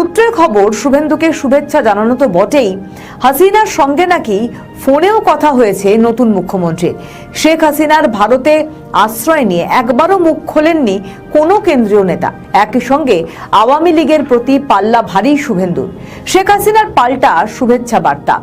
সূত্রের খবর, শুভেন্দুকে শুভেচ্ছা জানানো তো বটেই, হাসিনার সঙ্গে নাকি ফোনেও কথা হয়েছে নতুন মুখ্যমন্ত্রীর। শেখ হাসিনার ভারতে আশ্রয় নিয়ে একবারও মুখ খোলেননি কোনো কেন্দ্রীয় নেতা। একই সঙ্গে আওয়ামী লীগের প্রতি পাল্লা ভারী শুভেন্দুর। শেখ হাসিনার পাল্টা শুভেচ্ছা বার্তা।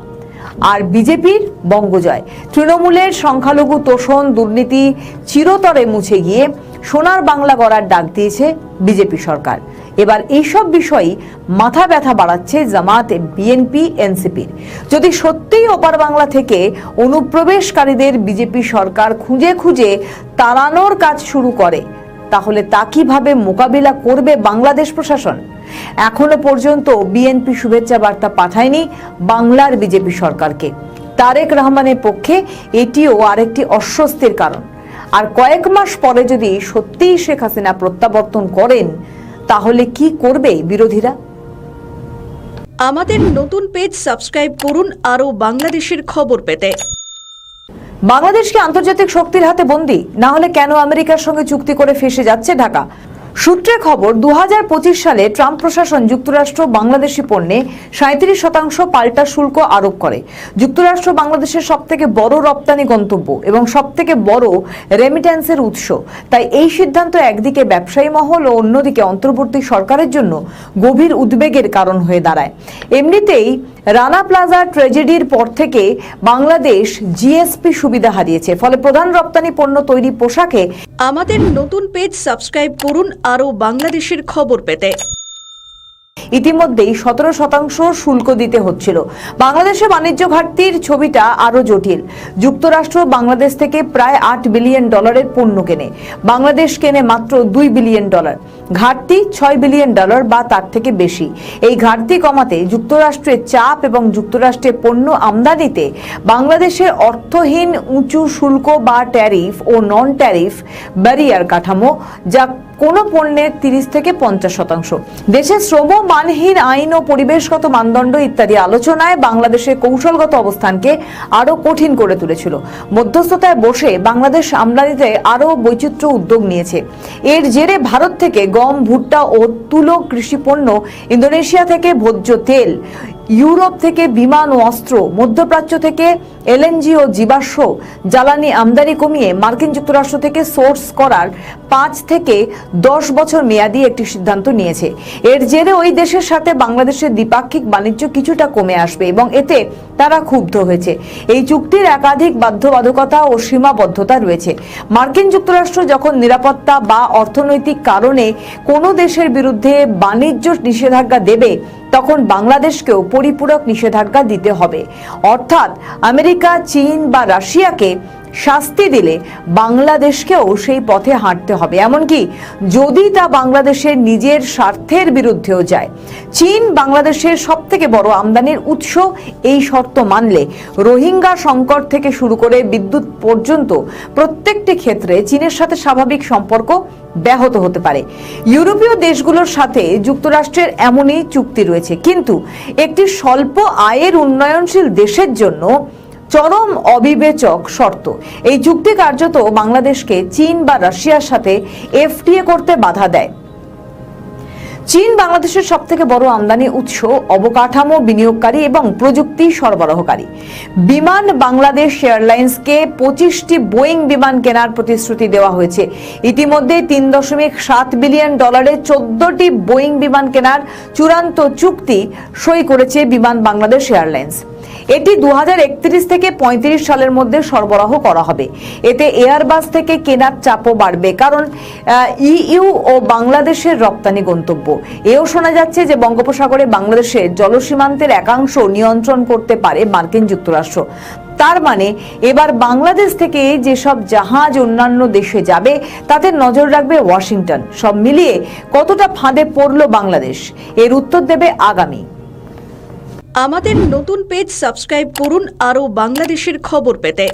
আর বিজেপির বঙ্গজয়। তৃণমূলের সংখ্যালঘু তোষণ, দুর্নীতি চিরতরে মুছে গিয়ে সোনার বাংলা গড়ার ডাক দিয়েছে বিজেপি সরকার। এবার এইসব বিষয়ই মাথা ব্যথা বাড়াচ্ছে জামাত, বিএনপি, এনসিপির। যদি সত্যিই ওপার বাংলা থেকে অনুপ্রবেশকারীদের বিজেপি সরকার খুঁজে খুঁজে তাড়ানোর কাজ শুরু করে, তাহলে তা কিভাবে মোকাবিলা করবে বাংলাদেশ প্রশাসন? এখনো পর্যন্ত বিএনপি শুভেচ্ছা বার্তা পাঠায়নি বাংলার বিজেপি সরকারকে। তারেক রহমানের পক্ষে এটিও আরেকটি অস্বস্তির কারণ। আর কয়েক মাস পরে যদি সত্যিই শেখ হাসিনা প্রত্যাবর্তন করেন, তাহলে কি করবে বিরোধীরা? আমাদের নতুন পেজ সাবস্ক্রাইব করুন আরও বাংলাদেশের খবর পেতে। বাংলাদেশ কি আন্তর্জাতিক শক্তির হাতে বন্দী? না হলে কেন আমেরিকার সঙ্গে চুক্তি করে ফেঁসে যাচ্ছে ঢাকা? সূত্রের খবর, 2025 সালে ট্রাম্প প্রশাসন যুক্তরাষ্ট্র বাংলাদেশি পণ্যে 37% পাল্টা শুল্ক আরোপ করে। যুক্তরাষ্ট্র বাংলাদেশের সবথেকে বড় রপ্তানি গন্তব্য এবং সবথেকে বড় রেমিট্যান্সের উৎস। তাই এই সিদ্ধান্ত একদিকে ব্যবসায়ী মহল ও অন্যদিকে অন্তর্বর্তী সরকারের জন্য গভীর উদ্বেগের কারণ হয়ে দাঁড়ায়। এমনিতেই রানা প্লাজা ট্র্যাজেডির পর থেকে বাংলাদেশ জিএসপি সুবিধা হারিয়েছে। ফলে প্রধান রপ্তানি পণ্য তৈরি পোশাকে আমাদের নতুন পেজ সাবস্ক্রাইব করুন আরও বাংলাদেশের খবর পেতে। ইতিমধ্যেই 17% শুল্ক দিতে হচ্ছিল। বাংলাদেশে বাণিজ্য ঘাটতির ছবিটা আরো জটিল। যুক্তরাষ্ট্র বাংলাদেশ থেকে প্রায় $8 বিলিয়ন পণ্য কেনে, বাংলাদেশ কেনে মাত্র $2 বিলিয়ন। ঘাটতি $6 বিলিয়ন বা তার থেকে বেশি। এই ঘাটতি কমাতে যুক্তরাষ্ট্রের চাপ এবং যুক্তরাষ্ট্রের পণ্য আমদানিতে বাংলাদেশের অর্থহীন উঁচু শুল্ক বা ট্যারিফ ও নন ট্যারিফ ব্যারিয়ার কাঠামো, যা কোনো পণ্যের 30 থেকে 50%। দেশের শ্রম মানহীন আইন ও পরিবেশগত মানদণ্ড ইত্যাদি আলোচনায় বাংলাদেশের কৌশলগত অবস্থানকে আরো কঠিন করে তুলেছিল। মধ্যস্থতায় বসে বাংলাদেশ আমদানিতে আরো বৈচিত্র্য উদ্যোগ নিয়েছে। এর জেরে ভারত থেকে গম, ভুট্টা ও তুলো কৃষি পণ্য, ইন্দোনেশিয়া থেকে ভোজ্য তেল, ইউরোপ থেকে বিমান ও অস্ত্র, মধ্যপ্রাচ্য থেকে এলএনজি ও জীবাশ্ম জ্বালানি আমদানি কমিয়ে মার্কিন যুক্তরাষ্ট্র থেকে সোর্স করার 5 থেকে 10 বছর মেয়াদী একটি সিদ্ধান্ত নিয়েছে। এর জেরে ওই দেশের সাথে বাংলাদেশের দ্বিপাক্ষিক বাণিজ্য কিছুটা কমে আসবে এবং এতে তারা ক্ষুব্ধ হয়েছে। এই চুক্তির একাধিক বাধ্যবাধকতা ও সীমাবদ্ধতা রয়েছে। মার্কিন যুক্তরাষ্ট্র যখন নিরাপত্তা বা অর্থনৈতিক কারণে কোনো দেশের বিরুদ্ধে বাণিজ্য নিষেধাজ্ঞা দেবে, তখন বাংলাদেশকেও পরিপূরক নিষেধাজ্ঞা দিতে হবে। অর্থাৎ আমেরিকা, চীন বা রাশিয়াকে শাস্তি দিলে বাংলাদেশকেও সেই পথে হাঁটতে হবে, এমনকি যদি তা বাংলাদেশের নিজের স্বার্থের বিরুদ্ধেও যায়। চীন বাংলাদেশের সবথেকে বড় আমদানির উৎস। এই শর্ত মানলে রোহিঙ্গা সংকট থেকে শুরু করে বিদ্যুৎ পর্যন্ত প্রত্যেকটি ক্ষেত্রে চীনের সাথে স্বাভাবিক সম্পর্ক ব্যাহত হতে পারে। ইউরোপীয় দেশগুলোর সাথে যুক্তরাষ্ট্রের এমনই চুক্তি রয়েছে, কিন্তু একটি স্বল্প আয়ের উন্নয়নশীল দেশের জন্য চরম অবিবেচক শর্ত। এই চুক্তি কার্যত বাংলাদেশকে চীন বা রাশিয়ার সাথে এফটিএ করতে বাধা দেয়। চীন বাংলাদেশের সবথেকে বড় আমদানি উৎস, অবকাঠামো বিনিয়োগকারী এবং প্রযুক্তি সরবরাহকারী। বিমান বাংলাদেশ এয়ারলাইন্সকে 25টি বোয়িং বিমান কেনার প্রতিশ্রুতি দেওয়া হয়েছে। ইতিমধ্যে $3.7 বিলিয়ন 14টি বোয়িং বিমান কেনার চূড়ান্ত চুক্তি সই করেছে বিমান বাংলাদেশ এয়ারলাইন্স। এটি 2031 থেকে 35 সালের মধ্যে সরবরাহ করা হবে। এতে এয়ারবাস থেকে কেনার চাপও বাড়বে, কারণ ইইউ ও বাংলাদেশের রপ্তানি গন্তব্য। এও শোনা যাচ্ছে যে বঙ্গোপসাগরে বাংলাদেশের জলসীমান্তের একাংশ নিয়ন্ত্রণ করতে পারে মার্কিন যুক্তরাষ্ট্র। তার মানে এবার বাংলাদেশ থেকে যেসব জাহাজ অন্যান্য দেশে যাবে তাতে নজর রাখবে ওয়াশিংটন। সব মিলিয়ে কতটা ফাঁদে পড়ল বাংলাদেশ, এর উত্তর দেবে আগামী। আমাদের নতুন পেজ সাবস্ক্রাইব করুন আরও বাংলাদেশের খবর পেতে।